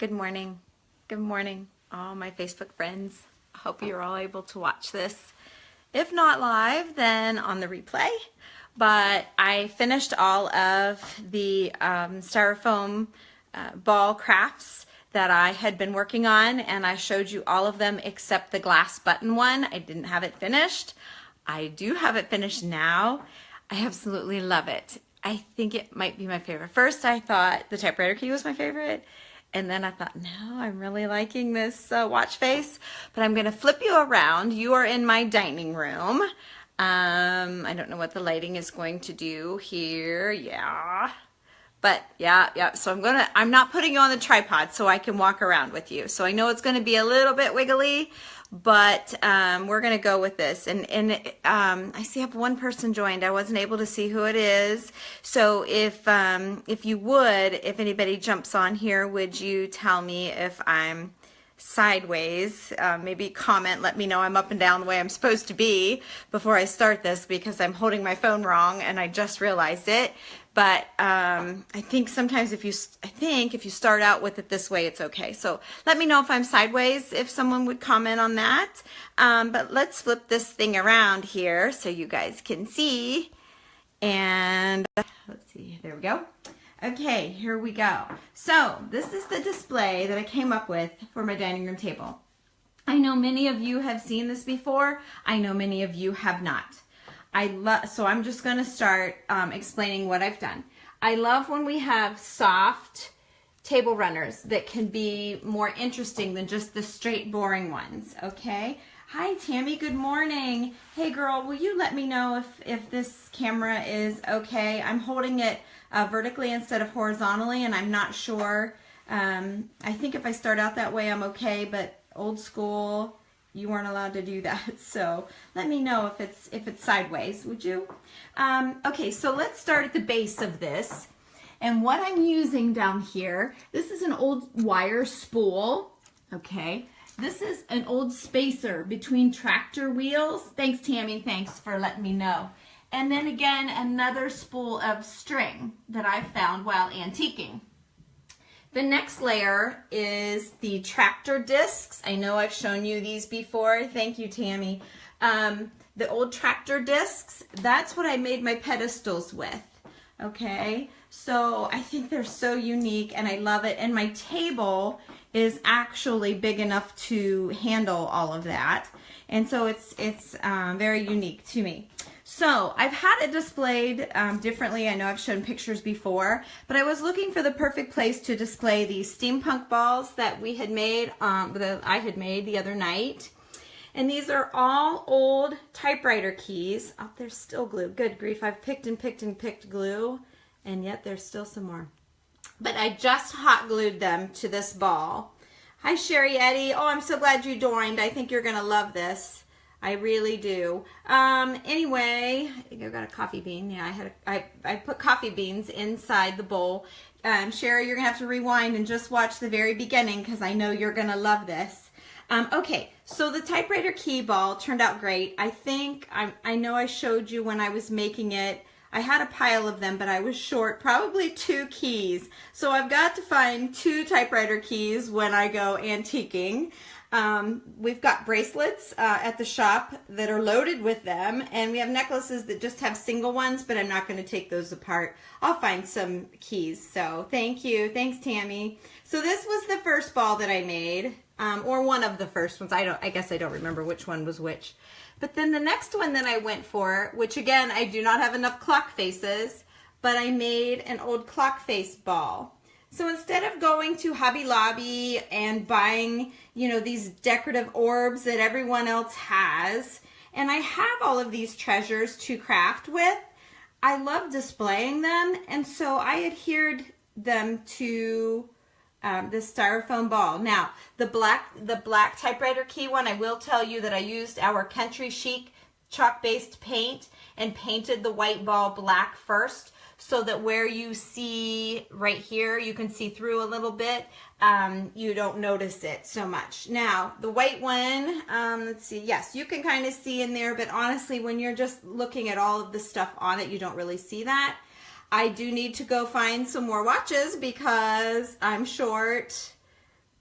Good morning. Good morning, all my Facebook friends. I hope you're all able to watch this. If not live, then on the replay. But I finished all of the styrofoam ball crafts that I had been working on, and I showed you all of them except the glass button one. I didn't have it finished. I do have it finished now. I absolutely love it. I think it might be my favorite. First, I thought the typewriter key was my favorite. And then I thought, no, I'm really liking this watch face, but I'm gonna flip you around. You are in my dining room. I don't know what the lighting is going to do here, yeah. But yeah, so I'm not putting you on the tripod so I can walk around with you. So I know it's gonna be a little bit wiggly, but we're gonna go with this. And I see I have one person joined. I wasn't able to see who it is. So if anybody jumps on here, would you tell me if I'm sideways? Maybe comment, let me know I'm up and down the way I'm supposed to be before I start this, because I'm holding my phone wrong and I just realized it. But I think sometimes if you start out with it this way, it's okay. So let me know if I'm sideways, if someone would comment on that. But let's flip this thing around here so you guys can see. And let's see, there we go. Okay, here we go. So this is the display that I came up with for my dining room table. I know many of you have seen this before. I know many of you have not. So I'm just going to start explaining what I've done. I love when we have soft table runners that can be more interesting than just the straight boring ones, okay? Hi Tammy, good morning. Hey girl, will you let me know if this camera is okay? I'm holding it vertically instead of horizontally, and I'm not sure. I think if I start out that way I'm okay, but old school, you weren't allowed to do that, so let me know if it's sideways, would you? Okay, so let's start at the base of this. And what I'm using down here, this is an old wire spool, okay? This is an old spacer between tractor wheels. Thanks, Tammy, thanks for letting me know. And then again, another spool of string that I found while antiquing. The next layer is the tractor discs. I know I've shown you these before. Thank you, Tammy. The old tractor discs, that's what I made my pedestals with, okay? So I think they're so unique and I love it. And my table is actually big enough to handle all of that. And so it's very unique to me. So I've had it displayed differently. I know I've shown pictures before, but I was looking for the perfect place to display these steampunk balls that we had made, that I had made the other night. And these are all old typewriter keys. Oh, they're still glued. Good grief, I've picked and picked and picked glue, and yet there's still some more. But I just hot glued them to this ball. Hi Sherry Eddie. Oh, I'm so glad you joined. I think you're gonna love this. I really do. Anyway, I think I've got a coffee bean. Yeah, I put coffee beans inside the bowl. Sherry, you're gonna have to rewind and just watch the very beginning because I know you're gonna love this. Okay, so the typewriter key ball turned out great. I know I showed you when I was making it. I had a pile of them, but I was short probably 2 keys. So I've got to find 2 typewriter keys when I go antiquing. We've got bracelets at the shop that are loaded with them, and we have necklaces that just have single ones, but I'm not going to take those apart. I'll find some keys. So thank you. Thanks, Tammy. So this was the first ball that I made, or one of the first ones. I guess I don't remember which one was which. But then the next one that I went for, which again, I do not have enough clock faces, but I made an old clock face ball. So instead of going to Hobby Lobby and buying, you know, these decorative orbs that everyone else has, and I have all of these treasures to craft with, I love displaying them, and so I adhered them to this styrofoam ball. Now, the black typewriter key one, I will tell you that I used our Country Chic chalk-based paint and painted the white ball black first, so that where you see right here, you can see through a little bit, you don't notice it so much. Now, the white one, let's see, yes, you can kind of see in there, but honestly, when you're just looking at all of the stuff on it, you don't really see that. I do need to go find some more watches because I'm short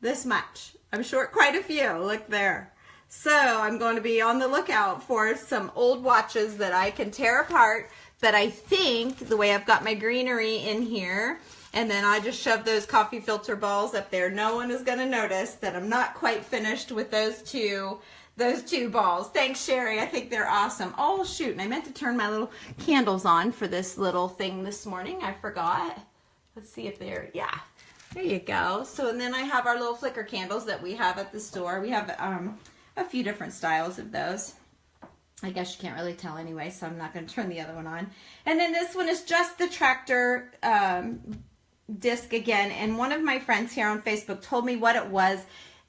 this much. I'm short quite a few, look there. So I'm going to be on the lookout for some old watches that I can tear apart, but I think the way I've got my greenery in here, and then I just shove those coffee filter balls up there, no one is going to notice that I'm not quite finished with those two balls. Thanks, Sherry. I think they're awesome. Oh, shoot, and I meant to turn my little candles on for this little thing this morning. I forgot. Let's see if they're, yeah. There you go. So, and then I have our little flicker candles that we have at the store. We have a few different styles of those. I guess you can't really tell anyway, so I'm not going to turn the other one on. And then this one is just the tractor disc again. And one of my friends here on Facebook told me what it was.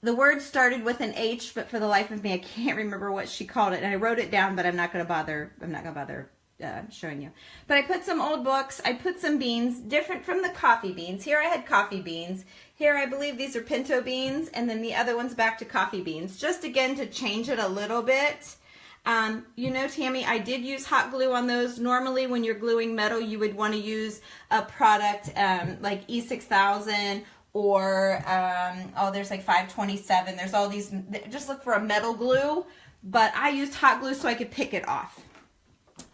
The word started with an H, but for the life of me, I can't remember what she called it. And I wrote it down, but I'm not going to bother showing you. But I put some old books. I put some beans, different from the coffee beans. Here I had coffee beans. Here I believe these are pinto beans, and then the other one's back to coffee beans. Just again to change it a little bit. You know, Tammy, I did use hot glue on those. Normally when you're gluing metal, you would want to use a product like E6000 or, oh, there's like 527. There's all these, just look for a metal glue. But I used hot glue so I could pick it off.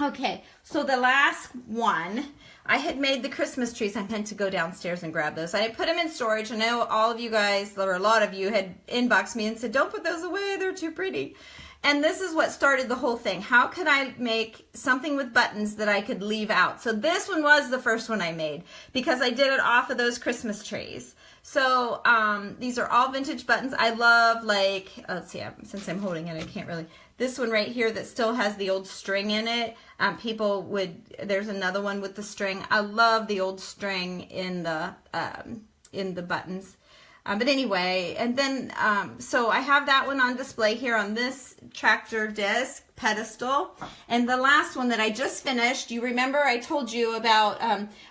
Okay, so the last one, I had made the Christmas trees. I meant to go downstairs and grab those. I had put them in storage. I know all of you guys, or a lot of you, had inboxed me and said, don't put those away, they're too pretty. And this is what started the whole thing. How could I make something with buttons that I could leave out? So this one was the first one I made because I did it off of those Christmas trees. So these are all vintage buttons. I love, like, let's see, since I'm holding it, I can't really, this one right here that still has the old string in it. People would, there's another one with the string. I love the old string in the buttons. But anyway, and then, so I have that one on display here on this tractor disc pedestal. And the last one that I just finished, you remember I told you about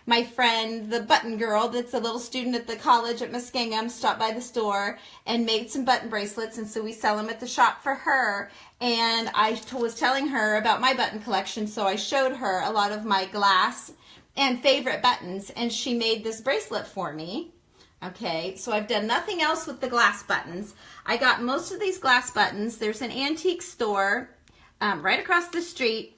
my friend, the button girl that's a little student at the college at Muskingum, stopped by the store and made some button bracelets. And so we sell them at the shop for her. And I was telling her about my button collection. So I showed her a lot of my glass and favorite buttons. And she made this bracelet for me. Okay, so I've done nothing else with the glass buttons. I got most of these glass buttons. There's an antique store right across the street,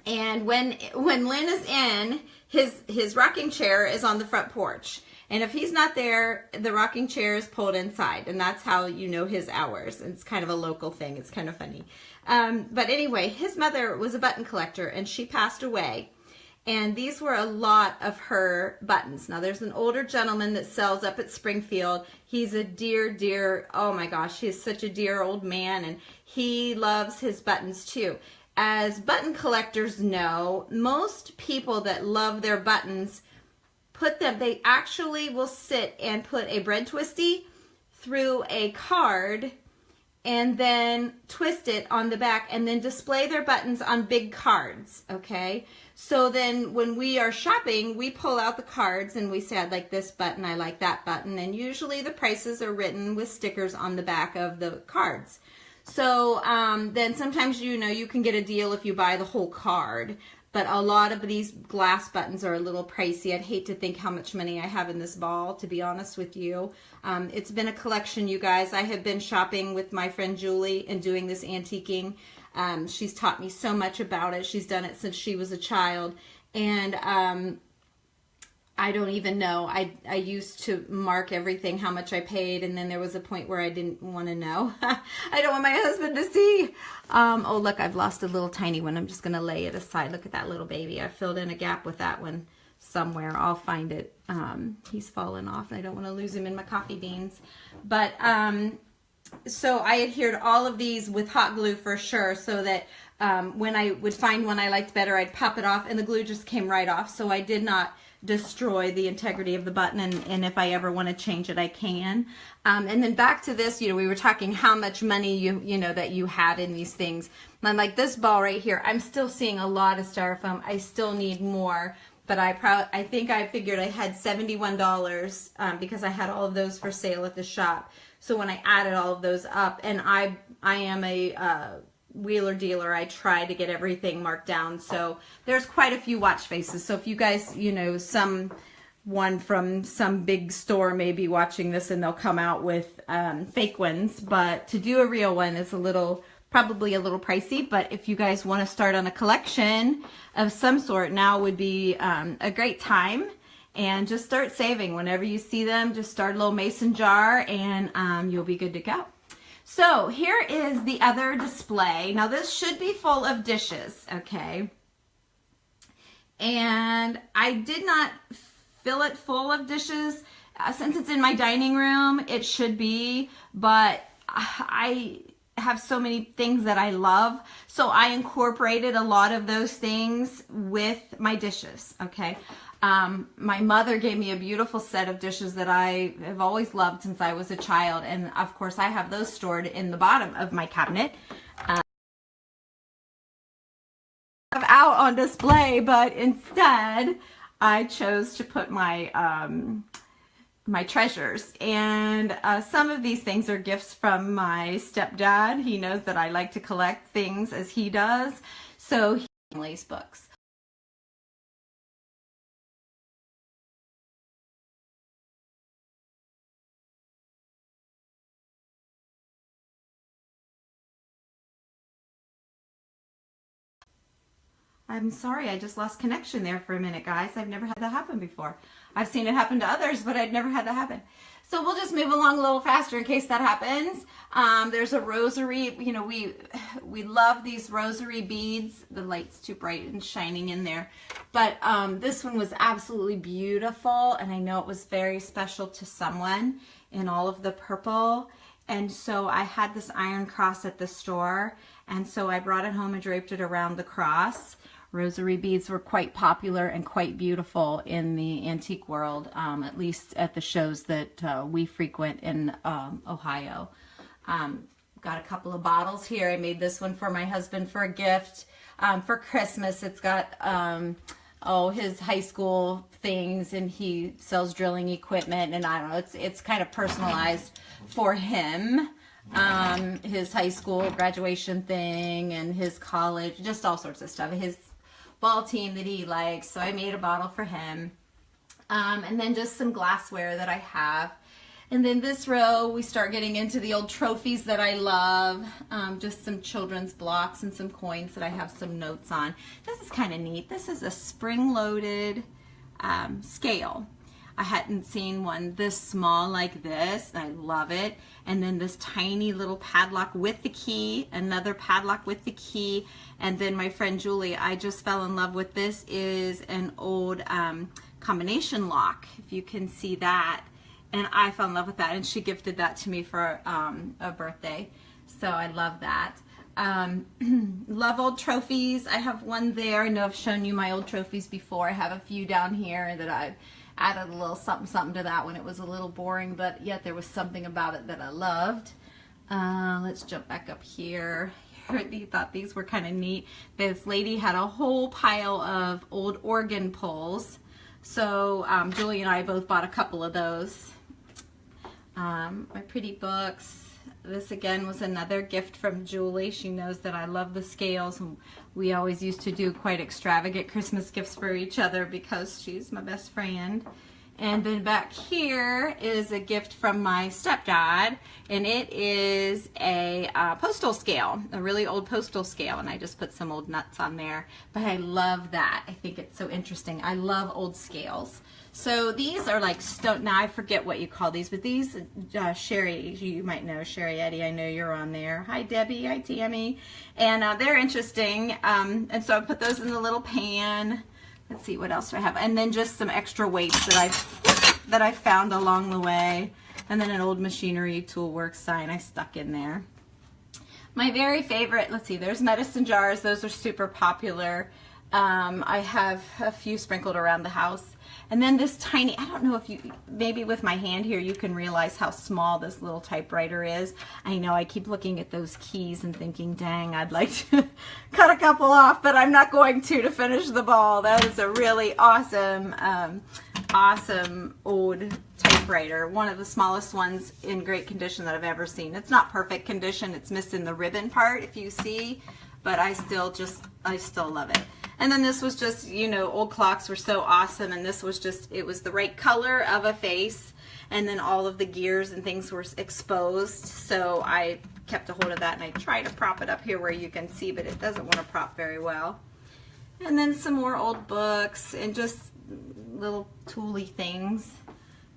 and when Lynn is in, his rocking chair is on the front porch. And if he's not there, the rocking chair is pulled inside, and that's how you know his hours. It's kind of a local thing. It's kind of funny. But anyway, his mother was a button collector, and she passed away. And these were a lot of her buttons. Now, there's an older gentleman that sells up at Springfield. He's a dear, oh my gosh, he's such a dear old man, and he loves his buttons too. As button collectors know, most people that love their buttons they actually will sit and put a bread twisty through a card and then twist it on the back and then display their buttons on big cards, okay? So then when we are shopping, we pull out the cards and we say, I'd like this button, I like that button, and usually the prices are written with stickers on the back of the cards. So then sometimes, you know, you can get a deal if you buy the whole card, but a lot of these glass buttons are a little pricey. I'd hate to think how much money I have in this ball, to be honest with you. It's been a collection, you guys. I have been shopping with my friend Julie and doing this antiquing. She's taught me so much about it. She's done it since she was a child. And I don't even know. I used to mark everything, how much I paid, and then there was a point where I didn't want to know. I don't want my husband to see. Oh, look, I've lost a little tiny one. I'm just going to lay it aside. Look at that little baby. I filled in a gap with that one somewhere. I'll find it. He's fallen off, and I don't want to lose him in my coffee beans. But so I adhered all of these with hot glue for sure, so that when I would find one I liked better, I'd pop it off, and the glue just came right off. So I did not destroy the integrity of the button, and if I ever want to change it, I can. And then back to this, you know, we were talking how much money you know that you had in these things. And like this ball right here, I'm still seeing a lot of styrofoam. I still need more, but I think I figured I had $71 because I had all of those for sale at the shop. So when I added all of those up, and I am a wheeler dealer, I try to get everything marked down. So there's quite a few watch faces. So if you guys, you know, some one from some big store may be watching this and they'll come out with fake ones, but to do a real one is probably a little pricey. But if you guys want to start on a collection of some sort, now would be a great time. And just start saving. Whenever you see them, just start a little mason jar and you'll be good to go. So here is the other display. Now this should be full of dishes, okay? And I did not fill it full of dishes. Since it's in my dining room, it should be, but I have so many things that I love, so I incorporated a lot of those things with my dishes, okay? My mother gave me a beautiful set of dishes that I have always loved since I was a child, and of course I have those stored in the bottom of my cabinet. Out on display, but instead I chose to put my my treasures, and some of these things are gifts from my stepdad. He knows that I like to collect things as he does, so he lays books. I'm sorry, I just lost connection there for a minute, guys. I've never had that happen before. I've seen it happen to others, but I've never had that happen. So we'll just move along a little faster in case that happens. There's a rosary. You know, we love these rosary beads. The light's too bright and shining in there. But this one was absolutely beautiful, and I know it was very special to someone in all of the purple. And so I had this iron cross at the store, and so I brought it home and draped it around the cross. Rosary beads were quite popular and quite beautiful in the antique world, at least at the shows that we frequent in Ohio. Got a couple of bottles here. I made this one for my husband for a gift for Christmas. It's got his high school things, and he sells drilling equipment, and I don't know, it's kind of personalized for him. His high school graduation thing and his college, just all sorts of stuff. His ball team that he likes, so I made a bottle for him. And then just some glassware that I have. And then this row, we start getting into the old trophies that I love. Just some children's blocks and some coins that I have some notes on. This is kind of neat. This is a spring-loaded scale. I hadn't seen one this small like this, and I love it. And then this tiny little padlock with the key, another padlock with the key, and then my friend Julie, I just fell in love with this, is an old combination lock, if you can see that. And I fell in love with that, and she gifted that to me for a birthday, so I love that. Love old trophies. I have one there. I know I've shown you my old trophies before. I have a few down here that I've added a little something to that when it was a little boring, but yet there was something about it that I loved. Let's jump back up here. I thought these were kind of neat. This lady had a whole pile of old organ poles, so Julie and I both bought a couple of those. My pretty books. This again was another gift from Julie. She knows that I love the scales, and we always used to do quite extravagant Christmas gifts for each other because she's my best friend. And then back here is a gift from my stepdad, and it is a postal scale, a really old postal scale, and I just put some old nuts on there. But I love that. I think it's so interesting. I love old scales. So these are like stone. Now I forget what you call these, but these, Sherry, you might know Sherry Eddy. I know you're on there. Hi Debbie, hi Tammy, and they're interesting. And so I put those in the little pan. Let's see, what else do I have? And then just some extra weights that I found along the way, and then an old machinery tool works sign I stuck in there. My very favorite. Let's see. There's medicine jars. Those are super popular. I have a few sprinkled around the house. And then this tiny, I don't know if you, maybe with my hand here you can realize how small this little typewriter is. I know I keep looking at those keys and thinking, dang, I'd like to cut a couple off, but I'm not going to finish the ball. That is a really awesome, awesome old typewriter. One of the smallest ones in great condition that I've ever seen. It's not perfect condition. It's missing the ribbon part, if you see, but I still love it. And then this was just, you know, old clocks were so awesome, and this was just, it was the right color of a face, and then all of the gears and things were exposed, so I kept a hold of that, and I try to prop it up here where you can see, but it doesn't want to prop very well. And then some more old books and just little tooly things.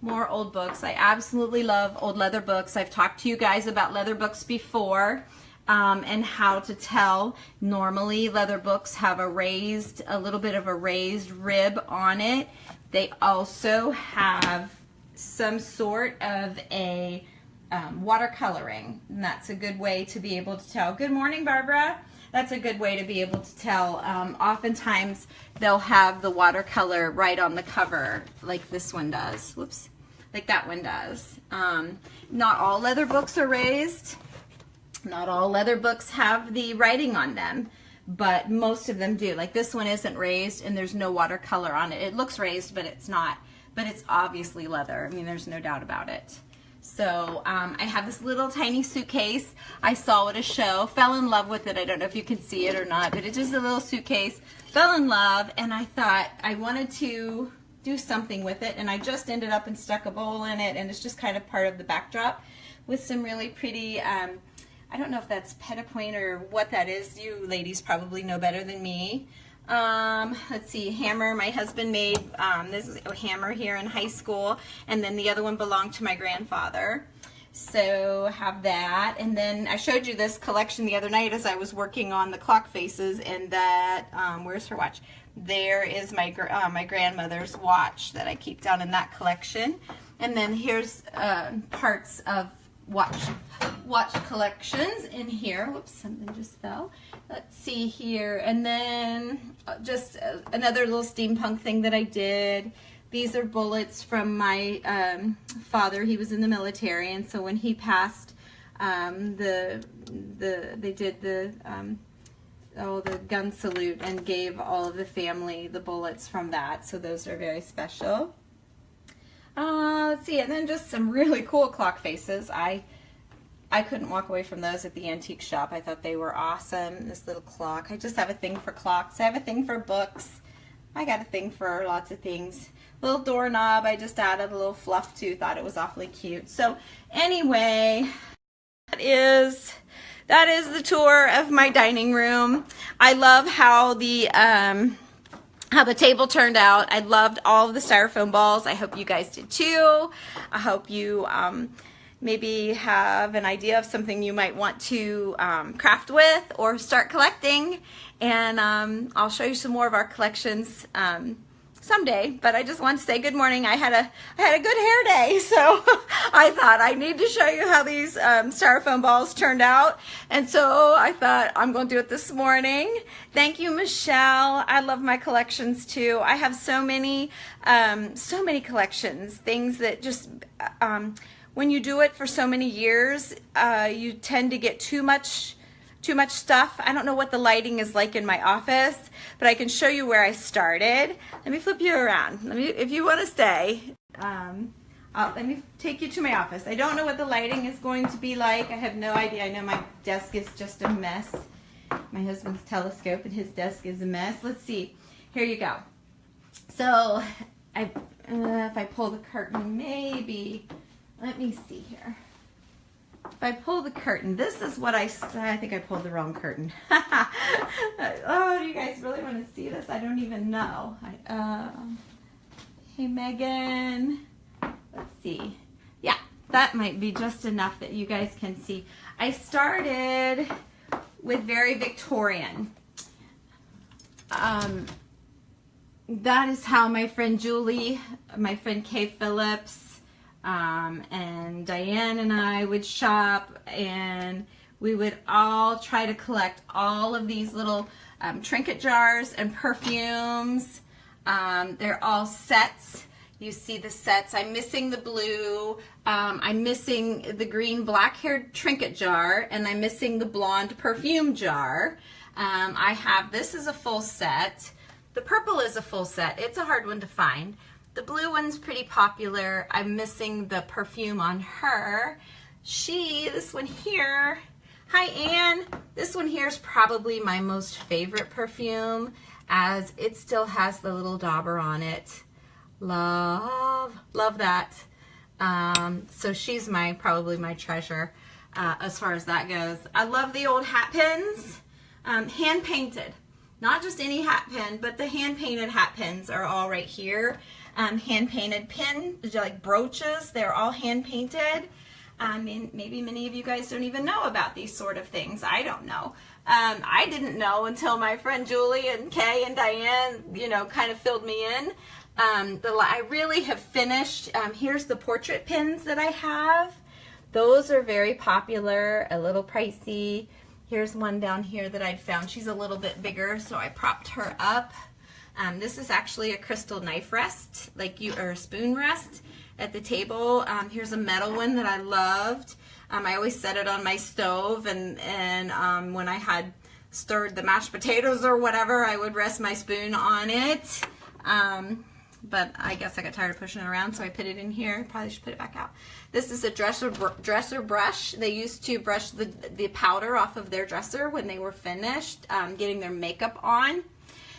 More old books. I absolutely love old leather books. I've talked to you guys about leather books before, and how to tell. Normally leather books have a little bit of a raised rib on it. They also have some sort of a watercoloring, and that's a good way to be able to tell. Good morning, Barbara. That's a good way to be able to tell. Oftentimes they'll have the watercolor right on the cover, like this one does. Whoops, like that one does. Not all leather books are raised. Not all leather books have the writing on them, but most of them do. Like this one isn't raised and there's no watercolor on it. It looks raised, but it's not. But it's obviously leather. I mean, there's no doubt about it. So I have this little tiny suitcase. I saw at a show, fell in love with it. I don't know if you can see it or not, but it's just a little suitcase. Fell in love, and I thought I wanted to do something with it, and I just ended up and stuck a bowl in it, and it's just kind of part of the backdrop with some really pretty, I don't know if that's petit-point or what that is. You ladies probably know better than me. Let's see, hammer my husband made. This is a hammer here in high school, and then the other one belonged to my grandfather. So have that, and then I showed you this collection the other night as I was working on the clock faces, and that, where's her watch? There is my grandmother's watch that I keep down in that collection. And then here's parts of watch collections in here. Whoops, something just fell. Let's see here, and then just another little steampunk thing that I did. These are bullets from my father. He was in the military, and so when he passed, they did the gun salute and gave all of the family the bullets from that. So those are very special. Let's see, and then just some really cool clock faces. I couldn't walk away from those at the antique shop. I thought they were awesome. This little clock. I just have a thing for clocks. I have a thing for books. I got a thing for lots of things. Little doorknob I just added a little fluff to. Thought it was awfully cute. So anyway, that is the tour of my dining room. I love how the table turned out. I loved all of the styrofoam balls. I hope you guys did too. I hope you maybe have an idea of something you might want to craft with or start collecting. And I'll show you some more of our collections someday. But I just wanted to say good morning. I had a good hair day, so I thought I need to show you how these styrofoam balls turned out. And so I thought I'm going to do it this morning. Thank you, Michelle. I love my collections too. I have so many collections. Things that just when you do it for so many years, you tend to get too much stuff. I don't know what the lighting is like in my office, but I can show you where I started. Let me flip you around. If you want to stay, let me take you to my office. I don't know what the lighting is going to be like. I have no idea. I know my desk is just a mess. My husband's telescope and his desk is a mess. Let's see. Here you go. So if I pull the curtain, maybe. Let me see here. If I pull the curtain, this is what I think I pulled the wrong curtain. Oh, do you guys really want to see this? I don't even know. Hey, Megan. Let's see. Yeah, that might be just enough that you guys can see. I started with very Victorian. That is how my friend Julie, my friend Kay Phillips, and Diane and I would shop, and we would all try to collect all of these little trinket jars and perfumes. They're all sets. You see the sets. I'm missing the blue. I'm missing the green black-haired trinket jar, and I'm missing the blonde perfume jar. This is a full set. The purple is a full set. It's a hard one to find. The blue one's pretty popular. I'm missing the perfume on her. This one here, hi Anne. This one here is probably my most favorite perfume. as it still has the little dauber on it. Love that. So she's probably my treasure as far as that goes. I love the old hat pins, hand painted. Not just any hat pin, but the hand painted hat pins are all right here. Hand painted pin, like brooches, they're all hand painted. I mean, maybe many of you guys don't even know about these sort of things. I don't know. I didn't know until my friend Julie and Kay and Diane, kind of filled me in. I really have finished. Here's the portrait pins that I have. Those are very popular, a little pricey. Here's one down here that I'd found. She's a little bit bigger, so I propped her up. This is actually a crystal knife rest, or a spoon rest at the table. Here's a metal one that I loved. I always set it on my stove, and when I had stirred the mashed potatoes or whatever, I would rest my spoon on it. But I guess I got tired of pushing it around, so I put it in here. Probably should put it back out. This is a dresser brush. They used to brush the powder off of their dresser when they were finished getting their makeup on.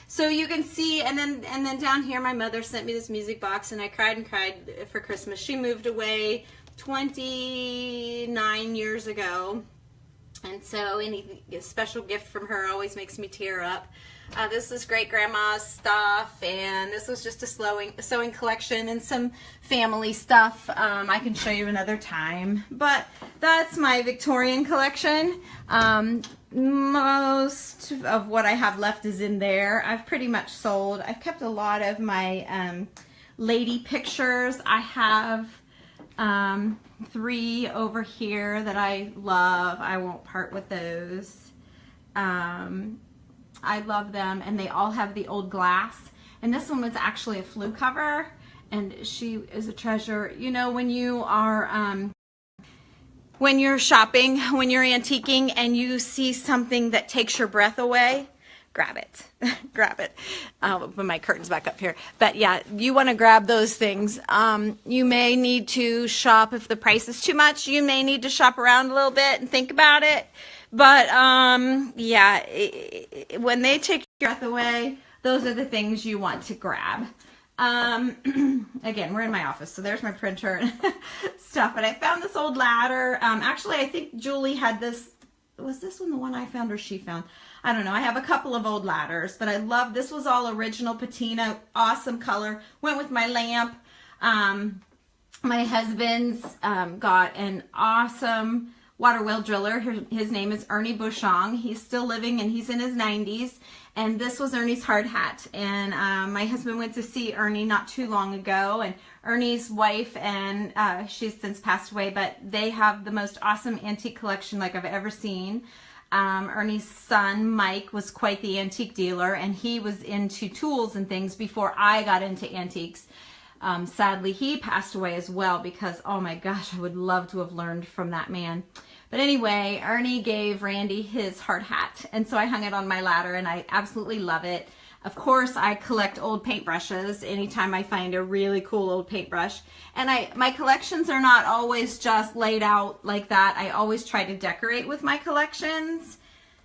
So you can see, and then down here, my mother sent me this music box, and I cried and cried for Christmas. She moved away 29 years ago, and so any special gift from her always makes me tear up. This is great grandma's stuff, and this was just a sewing collection and some family stuff. I can show you another time, but that's my Victorian collection. Most of what I have left is in there. I've pretty much sold. I've kept a lot of my lady pictures. I have 3 over here that I love. I won't part with those. I love them, and they all have the old glass. And this one was actually a flue cover, and she is a treasure. You know, when you are when you're shopping, when you're antiquing, and you see something that takes your breath away, grab it. Grab it. I'll put my curtains back up here. But yeah, you want to grab those things. You may need to shop if the price is too much. You may need to shop around a little bit and think about it. But yeah, when they take your breath away, those are the things you want to grab. Again, we're in my office, so there's my printer and stuff. But I found this old ladder. Actually, I think Julie had this. Was this one the one I found or she found? I don't know. I have a couple of old ladders, but I love this. Was all original patina, awesome color. Went with my lamp. My husband's got an awesome water well driller. His name is Ernie Bouchong. He's still living, and he's in his 90s. And this was Ernie's hard hat. And my husband went to see Ernie not too long ago. And Ernie's wife, and she's since passed away, but they have the most awesome antique collection like I've ever seen. Ernie's son, Mike, was quite the antique dealer, and he was into tools and things before I got into antiques. Sadly, he passed away as well because, oh my gosh, I would love to have learned from that man. But anyway, Ernie gave Randy his hard hat, and so I hung it on my ladder, and I absolutely love it. Of course, I collect old paintbrushes anytime I find a really cool old paintbrush. And my collections are not always just laid out like that. I always try to decorate with my collections.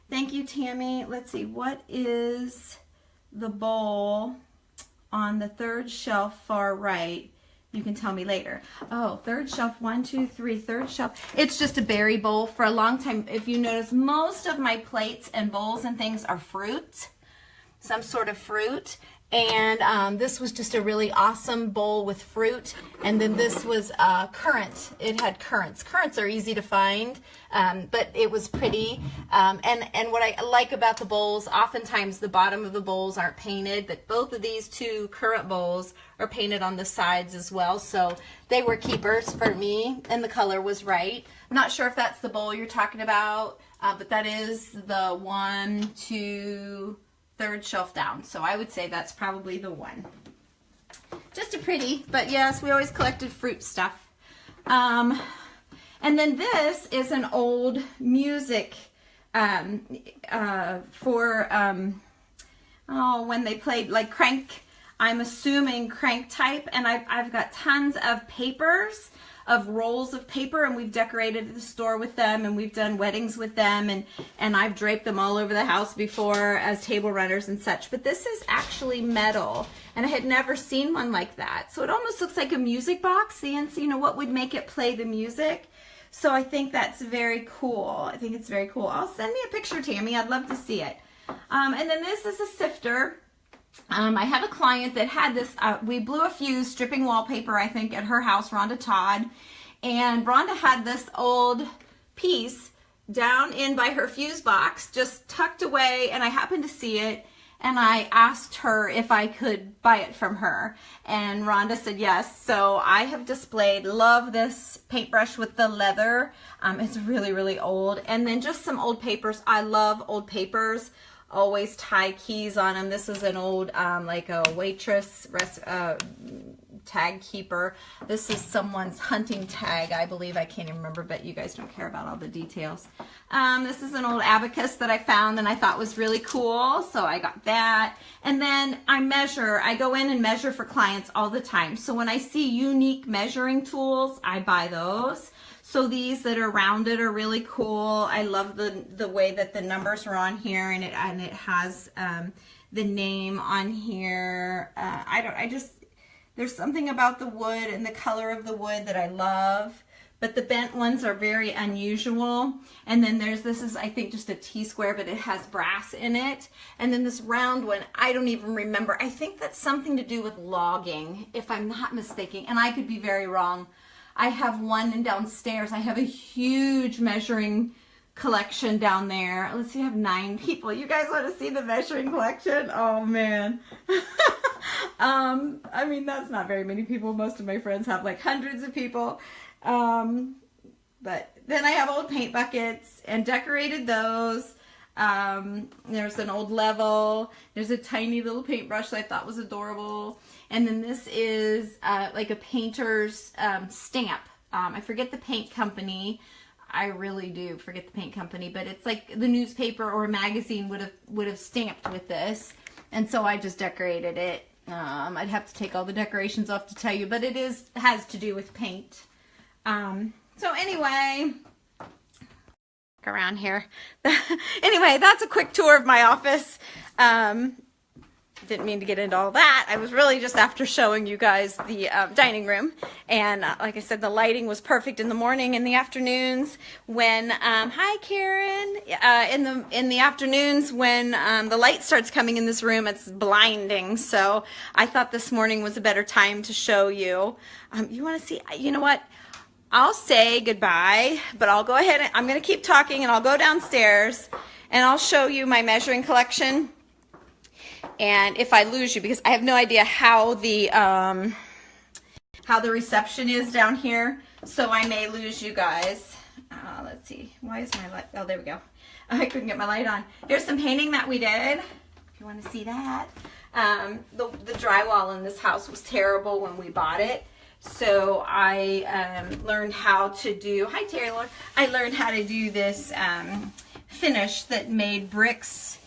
Thank you, Tammy. Let's see, what is the bowl on the third shelf far right? You can tell me later. Oh, third shelf, 1, 2, 3, third shelf. It's just a berry bowl. For a long time, if you notice, most of my plates and bowls and things are fruit, some sort of fruit. And this was just a really awesome bowl with fruit. And then this was currant. It had currants. Currants are easy to find, but it was pretty. And what I like about the bowls, oftentimes the bottom of the bowls aren't painted, but both of these 2 currant bowls are painted on the sides as well. So they were keepers for me, and the color was right. I'm not sure if that's the bowl you're talking about, but that is the 1, 2, third shelf down. So I would say that's probably the one. Just a pretty, but yes, we always collected fruit stuff. And then this is an old music for when they played like crank I'm assuming crank type, and I've got tons of papers, of rolls of paper, and we've decorated the store with them, and we've done weddings with them, and I've draped them all over the house before as table runners and such. But this is actually metal, and I had never seen one like that. So it almost looks like a music box, you know, what would make it play the music. So I think that's very cool. I think it's very cool. I'll send me a picture, Tammy. I'd love to see it. And then this is a sifter. I have a client that had this, we blew a fuse stripping wallpaper, I think, at her house, Rhonda Todd. And Rhonda had this old piece down in by her fuse box, just tucked away, and I happened to see it. And I asked her if I could buy it from her. And Rhonda said yes. So I have displayed, love this paintbrush with the leather. It's really, really old. And then just some old papers. I love old papers. Always tie keys on them. This is an old, like a waitress tag keeper. This is someone's hunting tag, I believe. I can't even remember, but you guys don't care about all the details. This is an old abacus that I found and I thought was really cool, so I got that. And then I go in and measure for clients all the time. So when I see unique measuring tools, I buy those. So these that are rounded are really cool. I love the way that the numbers are on here, and it has the name on here. There's something about the wood and the color of the wood that I love. But the bent ones are very unusual. And then this is, I think, just a T-square, but it has brass in it. And then this round one, I don't even remember. I think that's something to do with logging, if I'm not mistaken. And I could be very wrong. I have one downstairs. I have a huge measuring collection down there. Let's see, I have 9 people. You guys want to see the measuring collection? Oh, man. I mean, that's not very many people. Most of my friends have like hundreds of people. But then I have old paint buckets and decorated those. There's an old level. There's a tiny little paintbrush that I thought was adorable. And then this is like a painter's stamp. I forget the paint company. I really do forget the paint company, but it's like the newspaper or a magazine would have stamped with this. And so I just decorated it. I'd have to take all the decorations off to tell you, but it has to do with paint. So anyway, around here. Anyway, that's a quick tour of my office. Didn't mean to get into all that. I was really just after showing you guys the dining room. And like I said, the lighting was perfect in the morning. In the afternoons when, hi Karen, in the afternoons when the light starts coming in this room, it's blinding. So I thought this morning was a better time to show you. You want to see, you know what? I'll say goodbye, but I'll go ahead and I'm going to keep talking and I'll go downstairs and I'll show you my measuring collection. And if I lose you, because I have no idea how the reception is down here, so I may lose you guys. Let's see, why is my light, oh, there we go. I couldn't get my light on. Here's some painting that we did, if you want to see that. The drywall in this house was terrible when we bought it. So I learned how to do, hi Taylor, I learned how to do this finish that made bricks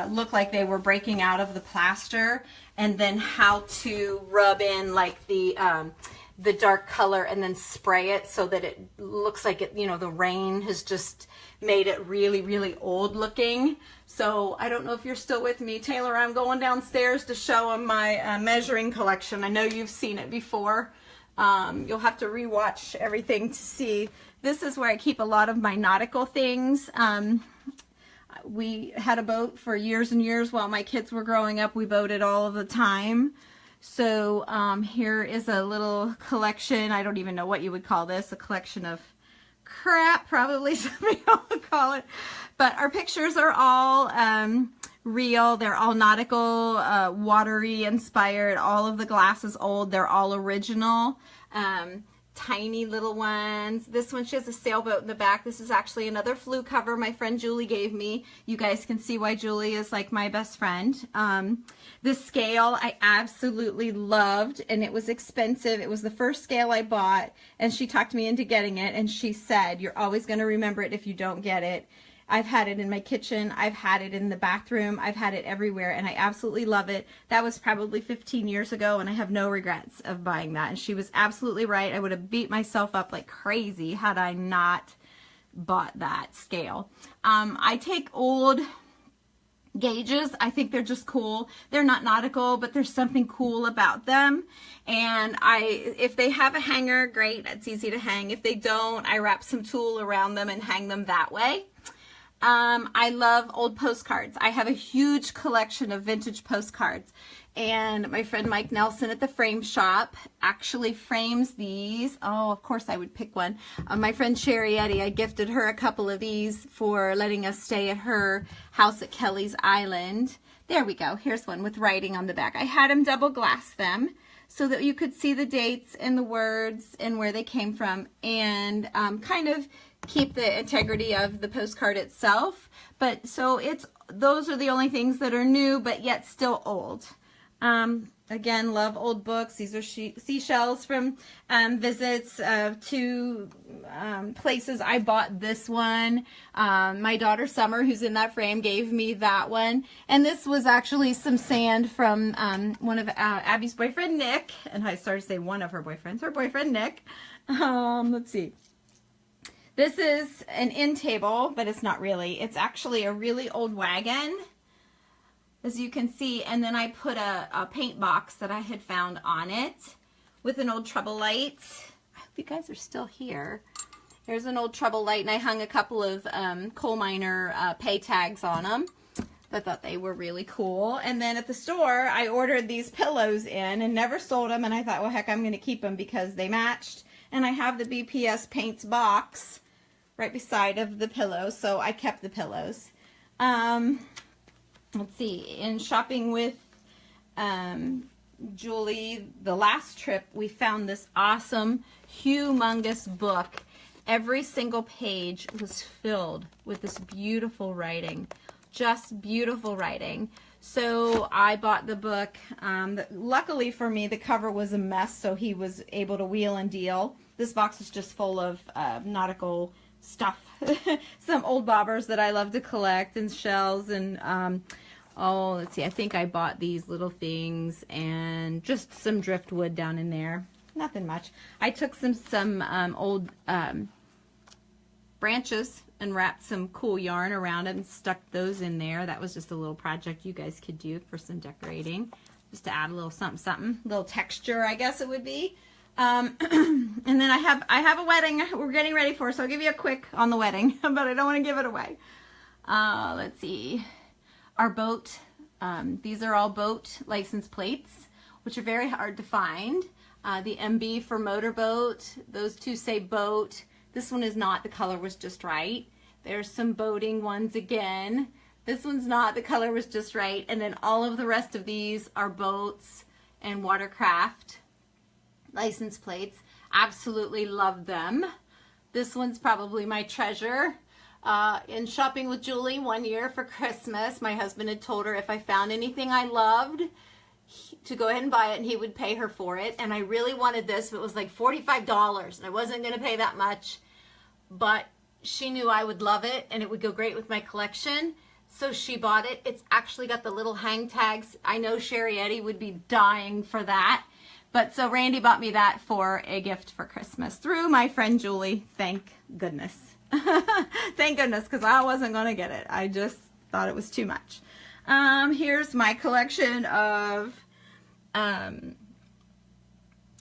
look like they were breaking out of the plaster, and then how to rub in like the dark color and then spray it so that it looks like it, you know, the rain has just made it really, really old looking. So I don't know if you're still with me, Taylor. I'm going downstairs to show them my measuring collection. I know you've seen it before. You'll have to rewatch everything to see. This is where I keep a lot of my nautical things. We had a boat for years and years while my kids were growing up. We boated all of the time. So here is a little collection. I don't even know what you would call this. A collection of crap, probably some people would call it. But our pictures are all real. They're all nautical, watery inspired. All of the glass is old. They're all original. Tiny little ones. This one, she has a sailboat in the back. This is actually another flue cover my friend Julie gave me. You guys can see why Julie is like my best friend. This scale I absolutely loved, and it was expensive. It was the first scale I bought, and she talked me into getting it, and she said, you're always going to remember it if you don't get it. I've had it in my kitchen. I've had it in the bathroom. I've had it everywhere, and I absolutely love it. That was probably 15 years ago, and I have no regrets of buying that. And she was absolutely right. I would have beat myself up like crazy had I not bought that scale. I take old gauges. I think they're just cool. They're not nautical, but there's something cool about them. And if they have a hanger, great, it's easy to hang. If they don't, I wrap some tulle around them and hang them that way. I love old postcards. I have a huge collection of vintage postcards, and my friend Mike Nelson at the Frame Shop actually frames these. Oh, of course I would pick one. My friend Sherry Eddy, I gifted her a couple of these for letting us stay at her house at Kelly's Island. There we go. Here's one with writing on the back. I had him double glass them so that you could see the dates and the words and where they came from, and kind of keep the integrity of the postcard itself. But so those are the only things that are new but yet still old. Again, love old books. These are seashells from visits to places. I bought this one. My daughter Summer, who's in that frame, gave me that one. And this was actually some sand from one of Abby's boyfriend, Nick. And I started to say one of her boyfriends. Her boyfriend, Nick. Let's see. This is an end table, but it's not really. It's actually a really old wagon, as you can see. And then I put a paint box that I had found on it with an old trouble light. I hope you guys are still here. There's an old trouble light, and I hung a couple of coal miner pay tags on them. I thought they were really cool. And then at the store, I ordered these pillows in and never sold them. And I thought, well, heck, I'm going to keep them because they matched. And I have the BPS paints box right beside of the pillow, so I kept the pillows. Let's see, in shopping with Julie, the last trip, we found this awesome, humongous book. Every single page was filled with this beautiful writing, just beautiful writing. So I bought the book. Luckily for me, the cover was a mess, so he was able to wheel and deal. This box is just full of nautical stuff. Some old bobbers that I love to collect, and shells, and oh, let's see, I think I bought these little things and just some driftwood down in there. Nothing much. I took some old branches and wrapped some cool yarn around it and stuck those in there. That was just a little project you guys could do for some decorating, just to add a little something, a little texture, I guess it would be. And then I have a wedding we're getting ready for, so I'll give you a quick on the wedding, but I don't want to give it away. Let's see, our boat, these are all boat license plates, which are very hard to find. The MB for motorboat, those two say boat. This one is not, the color was just right. There's some boating ones again. This one's not, the color was just right. And then all of the rest of these are boats and watercraft license plates. Absolutely love them. This one's probably my treasure. In shopping with Julie one year for Christmas, my husband had told her if I found anything I loved to go ahead and buy it, and he would pay her for it. And I really wanted this, but it was like $45, and I wasn't going to pay that much. But she knew I would love it, and it would go great with my collection. So she bought it. It's actually got the little hang tags. I know Sherry Eddy would be dying for that. But so Randy bought me that for a gift for Christmas through my friend Julie. Thank goodness. Thank goodness, because I wasn't going to get it. I just thought it was too much. Here's my collection of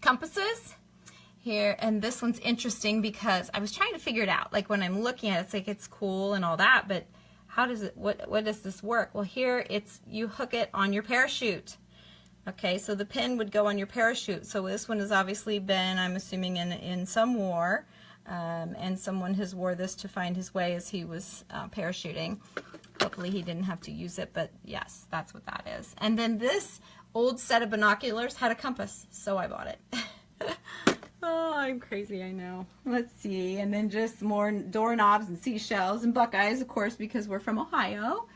compasses. Here, and this one's interesting because I was trying to figure it out. Like when I'm looking at it, it's like it's cool and all that, but how does it, what does this work? Well, here you hook it on your parachute. Okay, so the pin would go on your parachute. So this one has obviously been, I'm assuming, in some war, and someone has wore this to find his way as he was parachuting. Hopefully he didn't have to use it, but yes, that's what that is. And then this old set of binoculars had a compass, so I bought it. Oh, I'm crazy, I know. Let's see, and then just more doorknobs and seashells and buckeyes, of course, because we're from Ohio.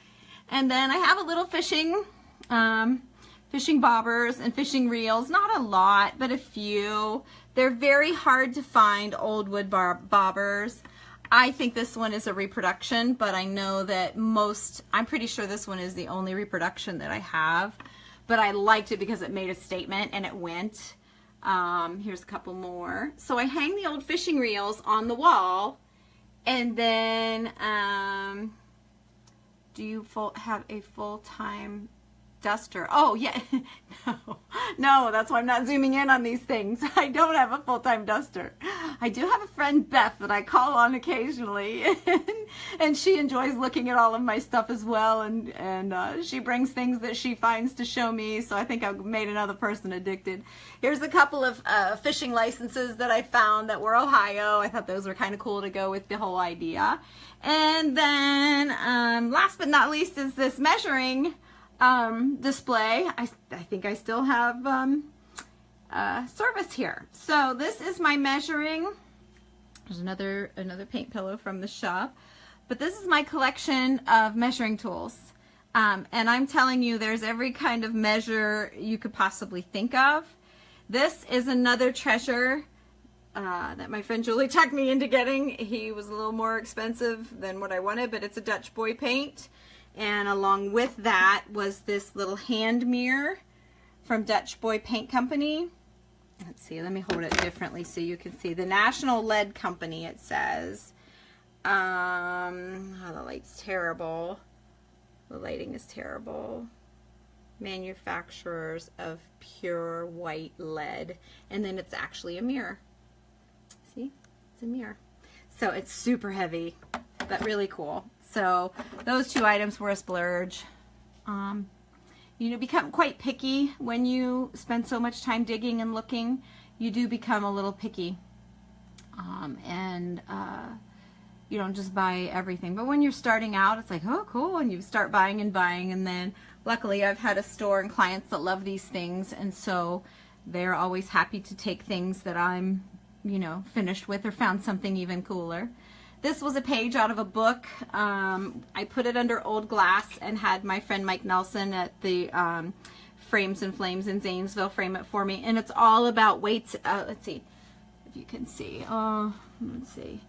And then I have a little fishing bobbers and fishing reels. Not a lot, but a few. They're very hard to find, old wood bobbers. I think this one is a reproduction, but I know that I'm pretty sure this one is the only reproduction that I have, but I liked it because it made a statement and it went. Here's a couple more. So I hang the old fishing reels on the wall, and then do you have a full-time duster? Oh yeah. No, that's why I'm not zooming in on these things. I don't have a full-time duster. I do have a friend, Beth, that I call on occasionally, and she enjoys looking at all of my stuff as well, and she brings things that she finds to show me, so I think I've made another person addicted. Here's a couple of fishing licenses that I found that were Ohio. I thought those were kind of cool to go with the whole idea. And then last but not least is this measuring display. I think I still have service here. So this is my measuring. There's another paint pillow from the shop, but this is my collection of measuring tools. And I'm telling you, there's every kind of measure you could possibly think of. This is another treasure that my friend Julie talked me into getting. He was a little more expensive than what I wanted, but it's a Dutch boy paint. And along with that was this little hand mirror from Dutch Boy Paint Company. Let's see, let me hold it differently so you can see. The National Lead Company, it says. Oh, the light's terrible. The lighting is terrible. Manufacturers of pure white lead. And then it's actually a mirror. See? It's a mirror. So it's super heavy, but really cool. So those two items were a splurge. You become quite picky when you spend so much time digging and looking. You do become a little picky. You don't just buy everything. But when you're starting out, it's like, oh, cool. And you start buying and buying. And then luckily I've had a store and clients that love these things. And so they're always happy to take things that I'm, finished with or found something even cooler. This was a page out of a book. I put it under old glass and had my friend Mike Nelson at the Frames and Flames in Zanesville frame it for me. And it's all about weights. Let's see if you can see. Let's see.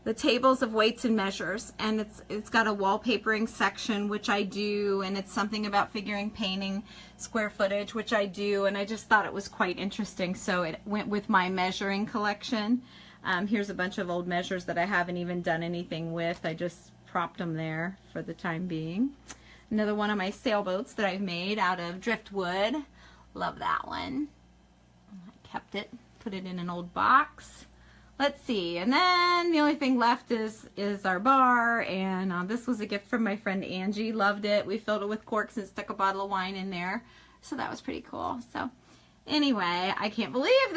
The tables of weights and measures. And it's got a wallpapering section, which I do. And it's something about figuring painting square footage, which I do. And I just thought it was quite interesting. So it went with my measuring collection. Here's a bunch of old measures that I haven't even done anything with. I just propped them there for the time being. Another one of my sailboats that I've made out of driftwood. Love that one. I kept it, put it in an old box. Let's see, and then the only thing left is our bar, and this was a gift from my friend Angie. Loved it. We filled it with corks and stuck a bottle of wine in there. So that was pretty cool. So anyway, I can't believe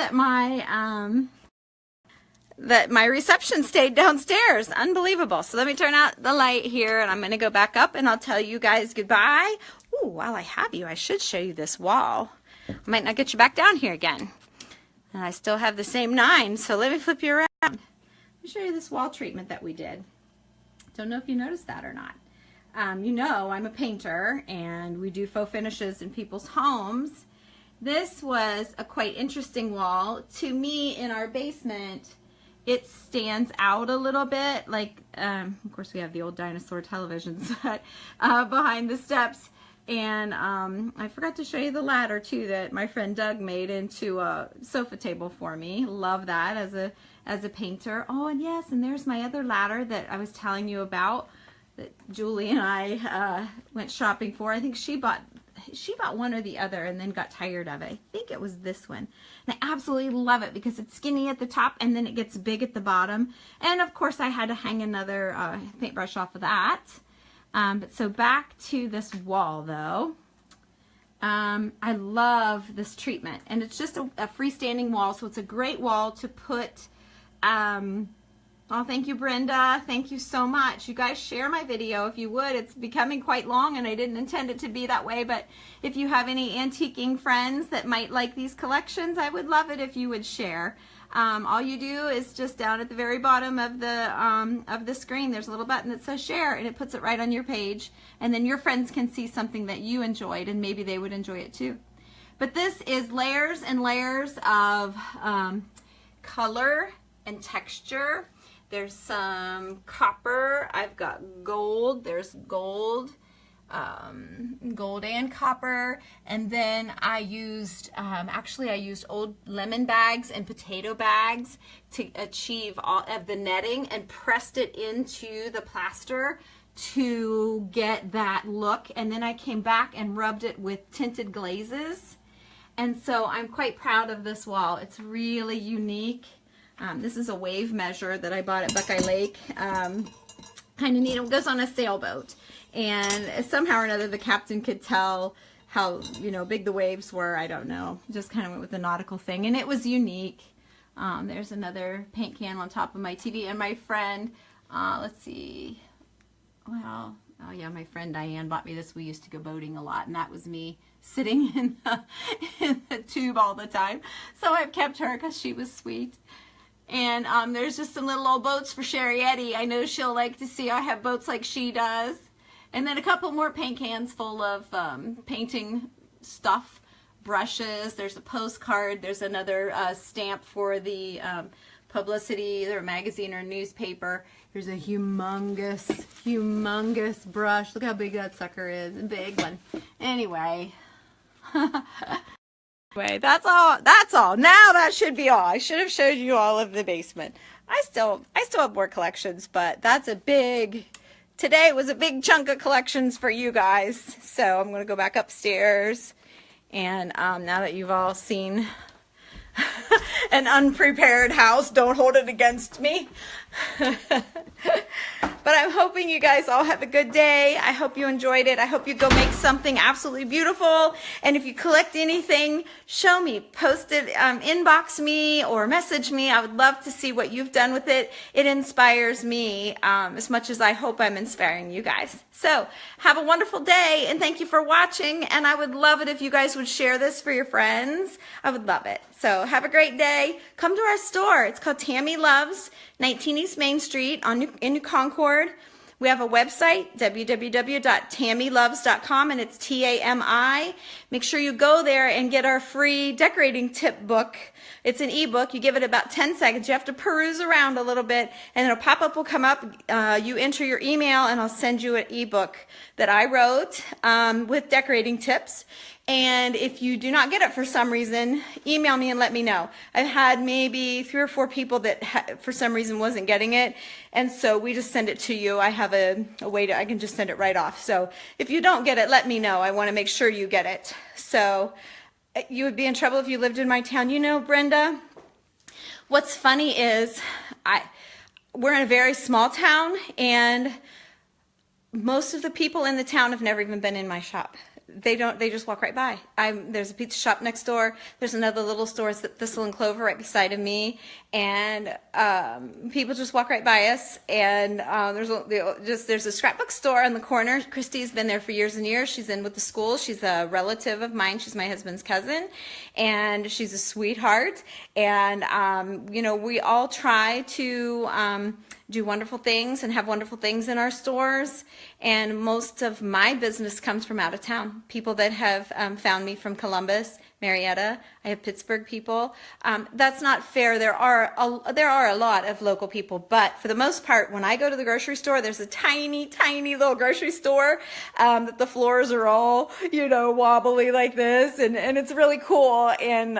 that my reception stayed downstairs. Unbelievable. So let me turn out the light here, and I'm going to go back up, and I'll tell you guys goodbye. Ooh, while I have you, I should show you this wall. I might not get you back down here again. And I still have the same 9, so let me flip you around. Let me show you this wall treatment that we did. Don't know if you noticed that or not. I'm a painter, and we do faux finishes in people's homes. This was a quite interesting wall. To me, in our basement, it stands out a little bit, like, of course we have the old dinosaur television set behind the steps, and I forgot to show you the ladder too that my friend Doug made into a sofa table for me. Love that as a painter. Oh, and yes, and there's my other ladder that I was telling you about that Julie and I went shopping for. I think she bought one or the other and then got tired of it. I think it was this one. And I absolutely love it because it's skinny at the top and then it gets big at the bottom. And of course I had to hang another paintbrush off of that. But so back to this wall though. I love this treatment, and it's just a freestanding wall, so it's a great wall to put oh, thank you, Brenda. Thank you so much. You guys share my video if you would. It's becoming quite long, and I didn't intend it to be that way, but if you have any antiquing friends that might like these collections, I would love it if you would share. All you do is just down at the very bottom of the screen, there's a little button that says share, and it puts it right on your page, and then your friends can see something that you enjoyed, and maybe they would enjoy it too. But this is layers and layers of color and texture. There's some copper. I've got gold. There's gold. Gold and copper, and then I used actually I used old lemon bags and potato bags to achieve all of the netting and pressed it into the plaster to get that look, and then I came back and rubbed it with tinted glazes, and so I'm quite proud of this wall. It's really unique. This is a wave measure that I bought at Buckeye Lake. Kind of neat. It goes on a sailboat. And somehow or another, the captain could tell how, you know, big the waves were. I don't know. Just kind of went with the nautical thing. And it was unique. There's another paint can on top of my TV. And my friend, let's see. Well, oh yeah, my friend Diane bought me this. We used to go boating a lot. And that was me sitting in the tube all the time. So I've kept her because she was sweet. And there's just some little old boats for Sherry Eddy. I know she'll like to see I have boats like she does. And then a couple more paint cans full of painting stuff, brushes. There's a postcard. There's another stamp for the publicity, either magazine or newspaper. There's a humongous brush. Look how big that sucker is. A big one. Anyway. Anyway, that's all. That's all. Now that should be all. I should have showed you all of the basement. I still have more collections, but that's a big... Today was a big chunk of collections for you guys, so I'm going to go back upstairs, and now that you've all seen an unprepared house, don't hold it against me. But I'm hoping you guys all have a good day. I hope you enjoyed it. I hope you go make something absolutely beautiful. And if you collect anything, show me. Post it, inbox me or message me. I would love to see what you've done with it. It inspires me as much as I hope I'm inspiring you guys. So have a wonderful day, and thank you for watching. And I would love it if you guys would share this for your friends. I would love it. So have a great day. Come to our store. It's called Tammy Loves, 19 East Main Street in New Concord. We have a website, www.tammyloves.com, and it's T-A-M-I. Make sure you go there and get our free decorating tip book. It's an ebook. You give it about 10 seconds. You have to peruse around a little bit, and a pop-up will come up. You enter your email, and I'll send you an ebook that I wrote with decorating tips. And if you do not get it for some reason, email me and let me know. I've had maybe 3 or 4 people that for some reason wasn't getting it, and so we just send it to you. I have a way to, I can just send it right off. So if you don't get it, let me know. I want to make sure you get it. So you would be in trouble if you lived in my town. You know, Brenda, what's funny is we're in a very small town, and most of the people in the town have never even been in my shop. They just walk right by. There's a pizza shop next door. There's another little store, Thistle and Clover, right beside of me, and people just walk right by us. And there's a scrapbook store on the corner. Christy's been there for years and years. She's in with the school. She's a relative of mine. She's my husband's cousin, and she's a sweetheart. And you know, we all try to do wonderful things and have wonderful things in our stores. And most of my business comes from out of town. People that have found me from Columbus, Marietta. I have Pittsburgh people. That's not fair. There are a lot of local people, but for the most part, when I go to the grocery store, there's a tiny, tiny little grocery store that the floors are all, you know, wobbly like this, and it's really cool. And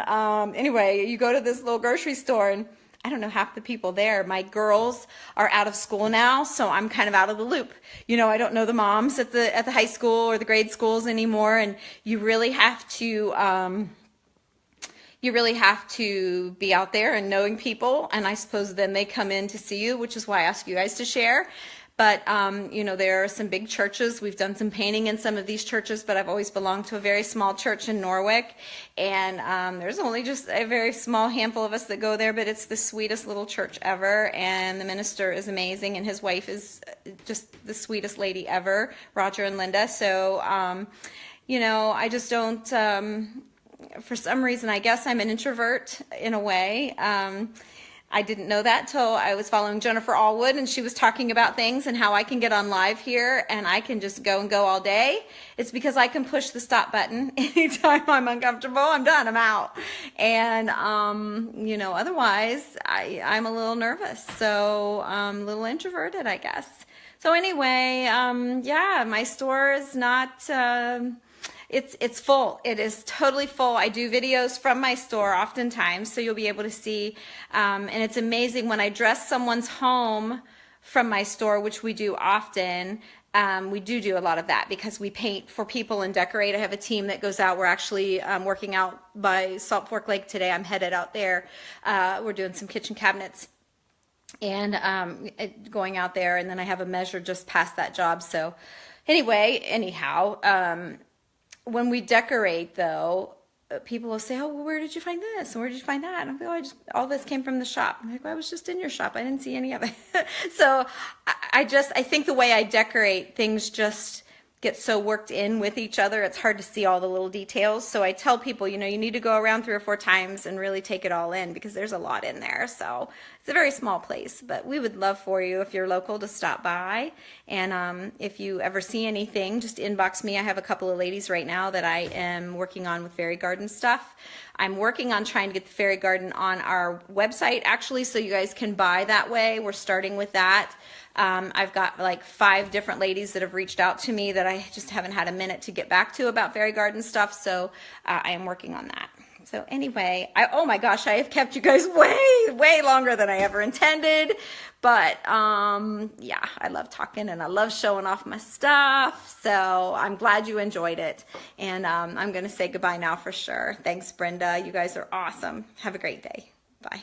anyway, you go to this little grocery store, and I don't know half the people there. My girls are out of school now, so I'm kind of out of the loop. You know, I don't know the moms at the high school or the grade schools anymore, and you really have to be out there and knowing people, and I suppose then they come in to see you, which is why I ask you guys to share. But, you know, there are some big churches. We've done some painting in some of these churches, but I've always belonged to a very small church in Norwich. And there's only just a very small handful of us that go there, but it's the sweetest little church ever. And the minister is amazing, and his wife is just the sweetest lady ever, Roger and Linda. So, you know, I just don't, for some reason, I guess I'm an introvert in a way. I didn't know that till I was following Jennifer Allwood, and she was talking about things and how I can get on live here and I can just go and go all day. It's because I can push the stop button anytime I'm uncomfortable. I'm done. I'm out. And, you know, otherwise I'm a little nervous. So I'm a little introverted, I guess. So anyway, yeah, my store is not... It's full. It is totally full. I do videos from my store oftentimes, so you'll be able to see. And it's amazing when I dress someone's home from my store, which we do often. We do a lot of that because we paint for people and decorate. I have a team that goes out. We're actually working out by Salt Fork Lake today. I'm headed out there. We're doing some kitchen cabinets and going out there. And then I have a measure just past that job. So anyway, anyhow, when we decorate, though, people will say, oh, well, where did you find this? And where did you find that? And I'm like, oh, all this came from the shop. I'm like, well, I was just in your shop. I didn't see any of it. So I think the way I decorate, things just get so worked in with each other, it's hard to see all the little details. So I tell people, you know, you need to go around 3 or 4 times and really take it all in because there's a lot in there. So it's a very small place, but we would love for you, if you're local, to stop by. And if you ever see anything, just inbox me. I have a couple of ladies right now that I am working on with fairy garden stuff. I'm working on trying to get the fairy garden on our website, actually, so you guys can buy that way. We're starting with that. I've got like 5 different ladies that have reached out to me that I just haven't had a minute to get back to about fairy garden stuff, so I am working on that. So anyway, oh my gosh, I have kept you guys way longer than I ever intended, but yeah, I love talking and I love showing off my stuff, so I'm glad you enjoyed it, and I'm going to say goodbye now for sure. Thanks, Brenda. You guys are awesome. Have a great day. Bye.